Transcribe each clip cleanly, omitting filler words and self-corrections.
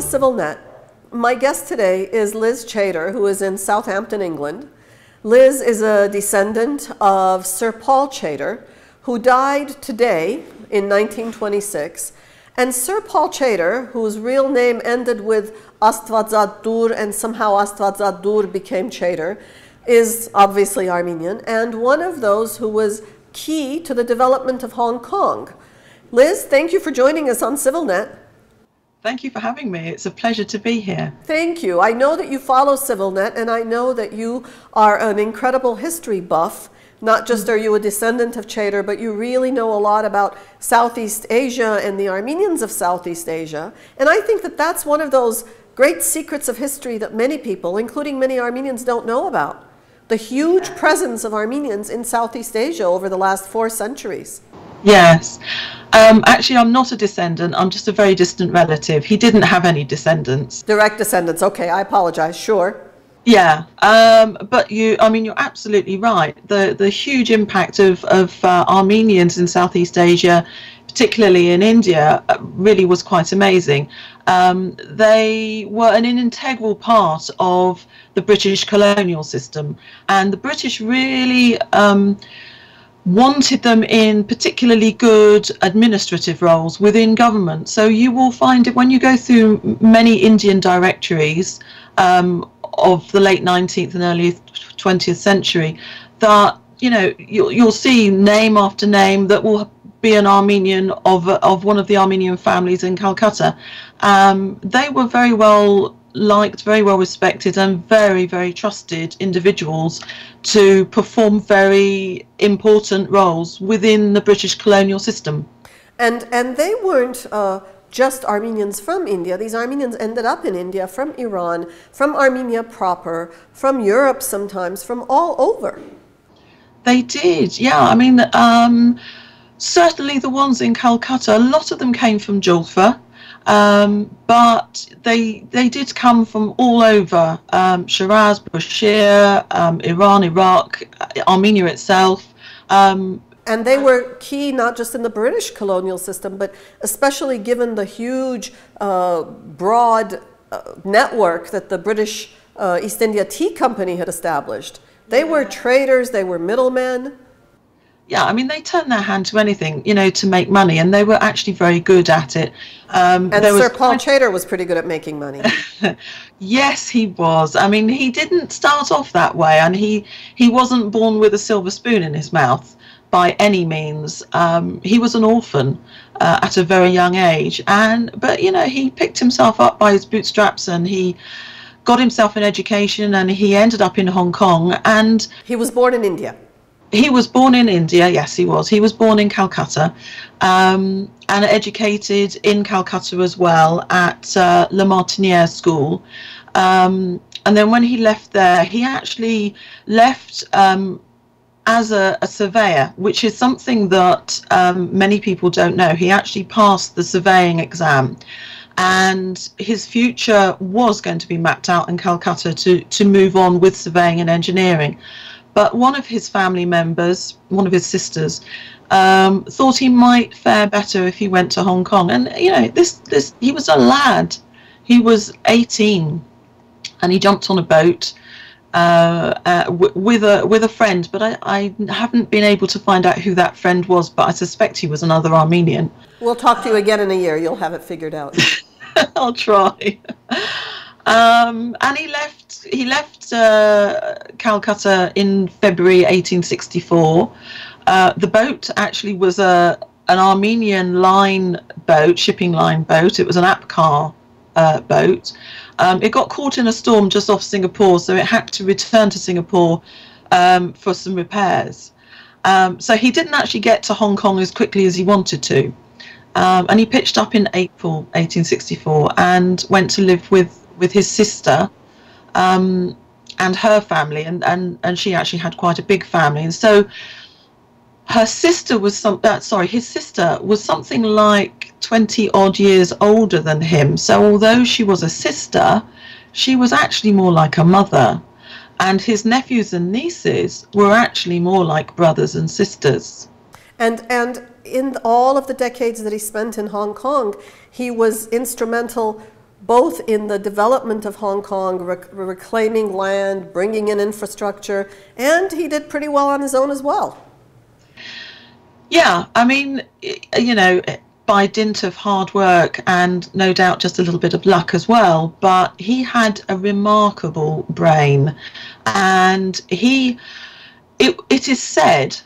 to CivilNet. My guest today is Liz Chater, who is in Southampton, England. Liz is a descendant of Sir Paul Chater, who died today in 1926. And Sir Paul Chater, whose real name ended with Astvadzadur and somehow Astvadzadur became Chater, is obviously Armenian and one of those who was key to the development of Hong Kong. Liz, thank you for joining us on CivilNet. Thank you for having me. It's a pleasure to be here. Thank you. I know that you follow CivilNet, and I know that you are an incredible history buff. Not just are you a descendant of Chater, but you really know a lot about Southeast Asia and the Armenians of Southeast Asia. And I think that that's one of those great secrets of history that many people, including many Armenians, don't know about. The huge presence of Armenians in Southeast Asia over the last 4 centuries. Yes. Actually, I'm not a descendant. I'm just a very distant relative. He didn't have any descendants. Direct descendants. Okay, I apologize. Sure. Yeah. But you're absolutely right. The huge impact of Armenians in Southeast Asia, particularly in India, really was quite amazing. They were an integral part of the British colonial system, and the British really wanted them in particularly good administrative roles within government. So you will find it when you go through many Indian directories of the late 19th and early 20th century that you'll see name after name that will be an Armenian of one of the Armenian families in Calcutta. They were very well liked, very well respected, and very, very trusted individuals to perform very important roles within the British colonial system. And they weren't just Armenians from India. These Armenians ended up in India, from Iran, from Armenia proper, from Europe sometimes, from all over. They did, yeah. Certainly the ones in Calcutta, a lot of them came from Julfa. But they did come from all over, Shiraz, Bushehr, Iran, Iraq, Armenia itself. And they were key not just in the British colonial system, but especially given the huge, broad network that the British East India Tea Company had established. They were traders, they were middlemen. Yeah, they turned their hand to anything, to make money, and they were actually very good at it. And Sir Paul Chater was pretty good at making money. Yes, he was. He didn't start off that way, and he wasn't born with a silver spoon in his mouth by any means. He was an orphan at a very young age, but he picked himself up by his bootstraps, and he got himself an education, and he ended up in Hong Kong. And he was born in India. He was born in India, yes, he was. He was born in Calcutta and educated in Calcutta as well at La Martiniere School. And then when he left there, he actually left as a surveyor, which is something that many people don't know. He actually passed the surveying exam, and his future was going to be mapped out in Calcutta to move on with surveying and engineering. But one of his family members, one of his sisters, thought he might fare better if he went to Hong Kong. And he was a lad. He was 18, and he jumped on a boat with a friend. But I haven't been able to find out who that friend was. But I suspect he was another Armenian. We'll talk to you again in a year. You'll have it figured out. I'll try. And he left Calcutta in February 1864. The boat actually was an Armenian shipping line boat. It was an Apcar boat. It got caught in a storm just off Singapore, so it had to return to Singapore for some repairs. So he didn't actually get to Hong Kong as quickly as he wanted to. And he pitched up in April 1864 and went to live with his sister and her family, and she actually had quite a big family. And so her sister was his sister was something like 20 odd years older than him. So although she was a sister, she was actually more like a mother, and his nephews and nieces were actually more like brothers and sisters. And in all of the decades that he spent in Hong Kong, he was instrumental both in the development of Hong Kong, reclaiming land, bringing in infrastructure, and he did pretty well on his own as well. Yeah, I mean, you know, by dint of hard work and no doubt just a little bit of luck as well, but he had a remarkable brain, and it is said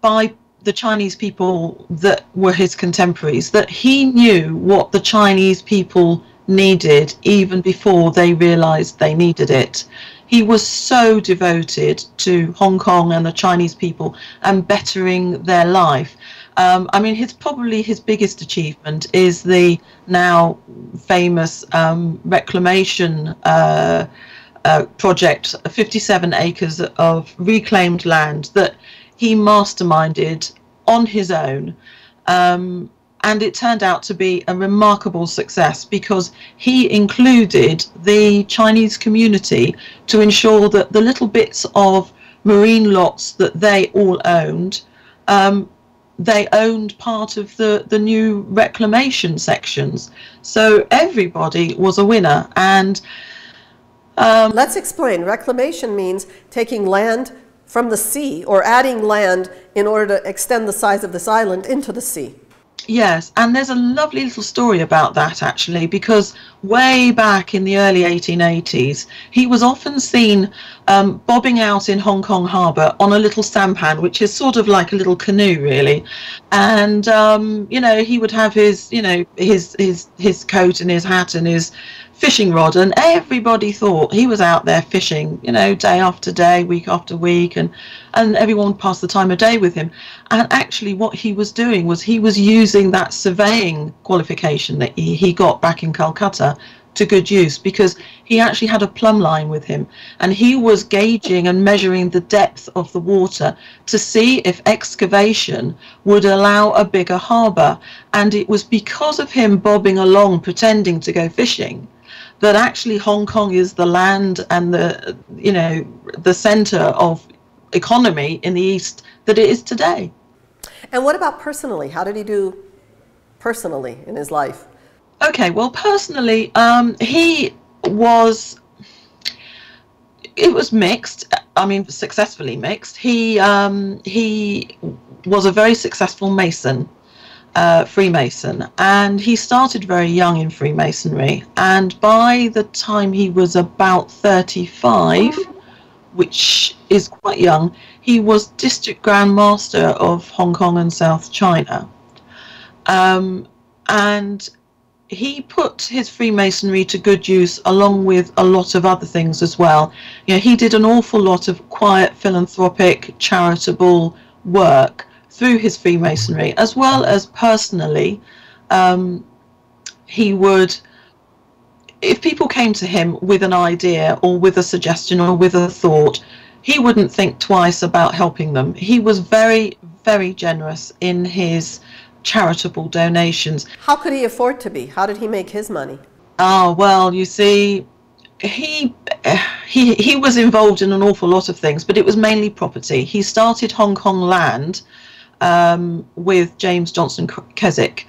by the Chinese people that were his contemporaries that he knew what the Chinese people needed even before they realized they needed it. He was so devoted to Hong Kong and the Chinese people and bettering their life. I mean, probably his biggest achievement is the now famous reclamation project, 57 acres of reclaimed land that he masterminded on his own. And it turned out to be a remarkable success because he included the Chinese community to ensure that the little bits of marine lots that they all owned, they owned part of the new reclamation sections. So everybody was a winner. And let's explain. Reclamation means taking land from the sea or adding land in order to extend the size of this island into the sea. Yes, and there's a lovely little story about that actually, because way back in the early 1880s, he was often seen bobbing out in Hong Kong harbour on a little sampan, which is sort of like a little canoe really. And you know, he would have his, you know, his coat and his hat and his fishing rod, and everybody thought he was out there fishing, you know, day after day, week after week, and everyone would pass the time of day with him. And actually what he was doing was he was using that surveying qualification that he got back in Calcutta to good use, because he actually had a plumb line with him and he was gauging and measuring the depth of the water to see if excavation would allow a bigger harbour. And it was because of him bobbing along pretending to go fishing that actually Hong Kong is the land and the, you know, the centre of economy in the East that it is today. And what about personally? How did he do personally in his life? Okay, well, personally, it was mixed. I mean, successfully mixed. He was a very successful Mason. Freemason, and he started very young in Freemasonry, and by the time he was about 35, which is quite young, he was District Grand Master of Hong Kong and South China, and he put his Freemasonry to good use along with a lot of other things as well. You know, he did an awful lot of quiet philanthropic charitable work through his Freemasonry, as well as personally. He would, if people came to him with an idea or with a suggestion or with a thought, he wouldn't think twice about helping them. He was very, very generous in his charitable donations. How could he afford to be? How did he make his money? Oh, well, you see, he was involved in an awful lot of things, but it was mainly property. He started Hong Kong Land with James Johnson Keswick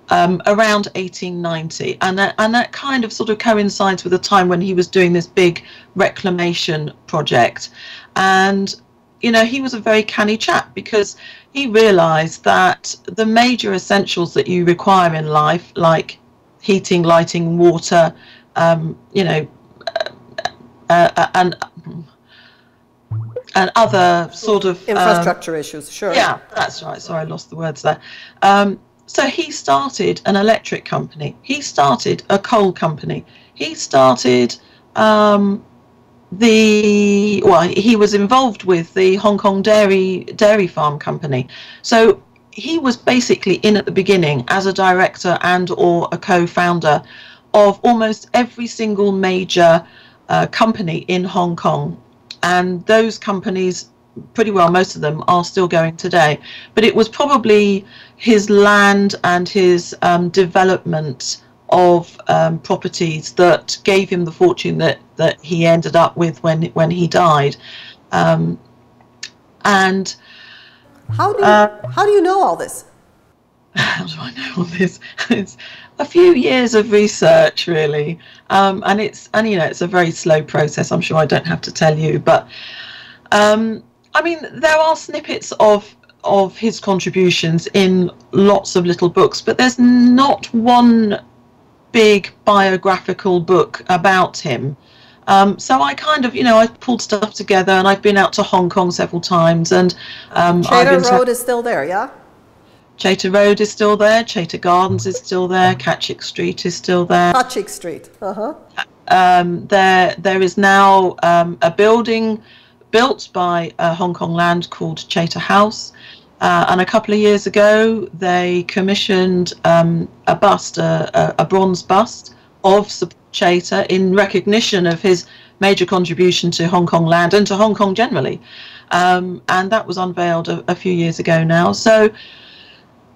around 1890, and that kind of sort of coincides with the time when he was doing this big reclamation project. And you know, he was a very canny chap because he realized that the major essentials that you require in life, like heating, lighting, water, you know, and other sort of infrastructure issues, sure. Yeah, that's right. Sorry, I lost the words there. So he started an electric company. He started a coal company. He started he was involved with the Hong Kong dairy farm company. So he was basically in at the beginning as a director and or a co-founder of almost every single major company in Hong Kong. And those companies, pretty well most of them, are still going today. But it was probably his land and his development of properties that gave him the fortune that he ended up with when he died. And how do you know all this? How do I know all this? a few years of research, really, and you know, it's a very slow process. I'm sure I don't have to tell you, but I mean, there are snippets of his contributions in lots of little books, but there's not one big biographical book about him. So I kind of, you know, I've pulled stuff together, and I've been out to Hong Kong several times, and Chater Road is still there, yeah? Chater Road is still there, Chater Gardens is still there, Catchick Street is still there. Catchick Street, There is now a building built by Hong Kong Land called Chater House, and a couple of years ago they commissioned a bust, a bronze bust of Chater in recognition of his major contribution to Hong Kong Land and to Hong Kong generally, and that was unveiled a few years ago now. So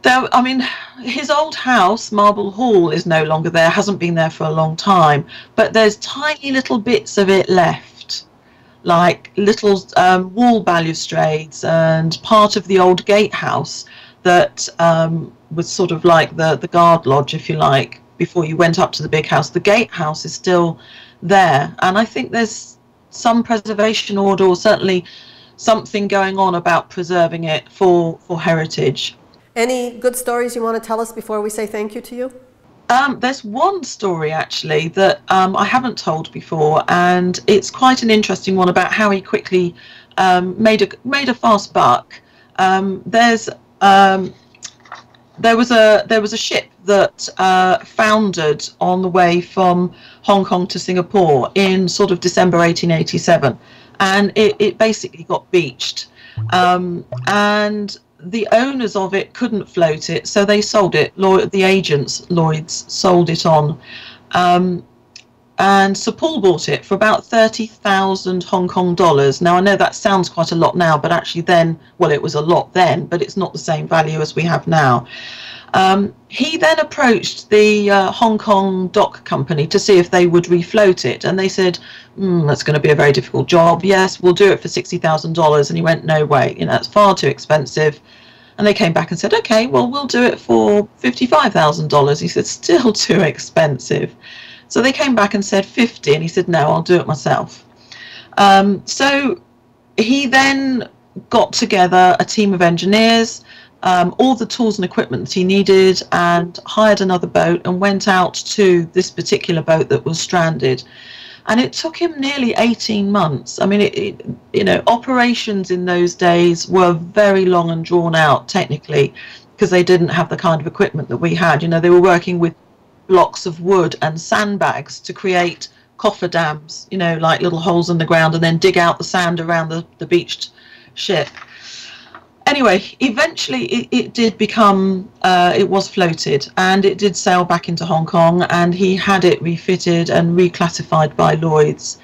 there, I mean, his old house, Marble Hall, is no longer there, hasn't been there for a long time, but there's tiny little bits of it left, like little wall balustrades and part of the old gatehouse that was sort of like the guard lodge, if you like, before you went up to the big house. The gatehouse is still there, and I think there's some preservation order, or certainly something going on about preserving it for heritage. Any good stories you want to tell us before we say thank you to you? There's one story actually that I haven't told before, and it's quite an interesting one about how he quickly made a fast buck. There was a ship that foundered on the way from Hong Kong to Singapore in sort of December 1887, and it basically got beached, and the owners of it couldn't float it, so they sold it. The agents, Lloyd's, sold it on, and Sir Paul bought it for about 30,000 Hong Kong dollars. Now I know that sounds quite a lot now, but actually then, well, it was a lot then, but it's not the same value as we have now. He then approached the Hong Kong Dock Company to see if they would refloat it, and they said, that's going to be a very difficult job. Yes, we'll do it for $60,000. And he went, no way, you know, it's far too expensive. And they came back and said, okay, well, we'll do it for $55,000. He said, still too expensive. So they came back and said 50, and he said, no, I'll do it myself. So he then got together a team of engineers, all the tools and equipment that he needed, and hired another boat and went out to this particular boat that was stranded. And it took him nearly 18 months. I mean, you know, operations in those days were very long and drawn out technically, because they didn't have the kind of equipment that we had. You know, they were working with blocks of wood and sandbags to create cofferdams, you know, like little holes in the ground, and then dig out the sand around the beached ship. Anyway, eventually it did become, it was floated, and it did sail back into Hong Kong, and he had it refitted and reclassified by Lloyd's.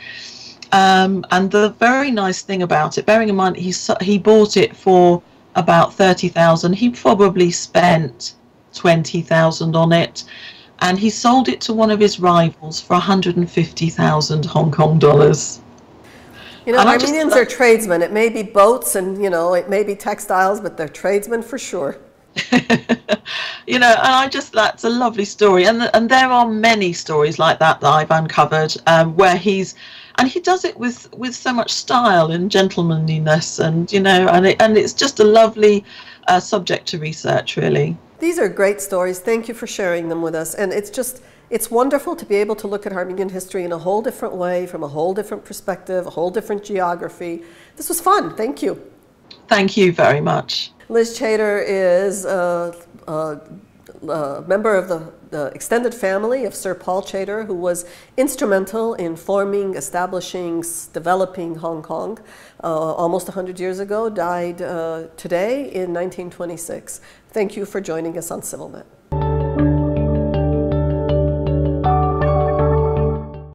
And the very nice thing about it, bearing in mind he bought it for about 30,000, he probably spent 20,000 on it, and he sold it to one of his rivals for 150,000 Hong Kong dollars. You know, Armenians are tradesmen. It may be boats and, you know, it may be textiles, but they're tradesmen for sure. You know, and that's a lovely story. And there are many stories like that I've uncovered, where he does it with so much style and gentlemanliness, and, you know, and it's just a lovely subject to research, really. These are great stories. Thank you for sharing them with us. And it's wonderful to be able to look at Armenian history in a whole different way, from a whole different perspective, a whole different geography. This was fun. Thank you. Thank you very much. Liz Chater is a member of the extended family of Sir Paul Chater, who was instrumental in forming, establishing, developing Hong Kong almost 100 years ago, died today in 1926. Thank you for joining us on CivilNet.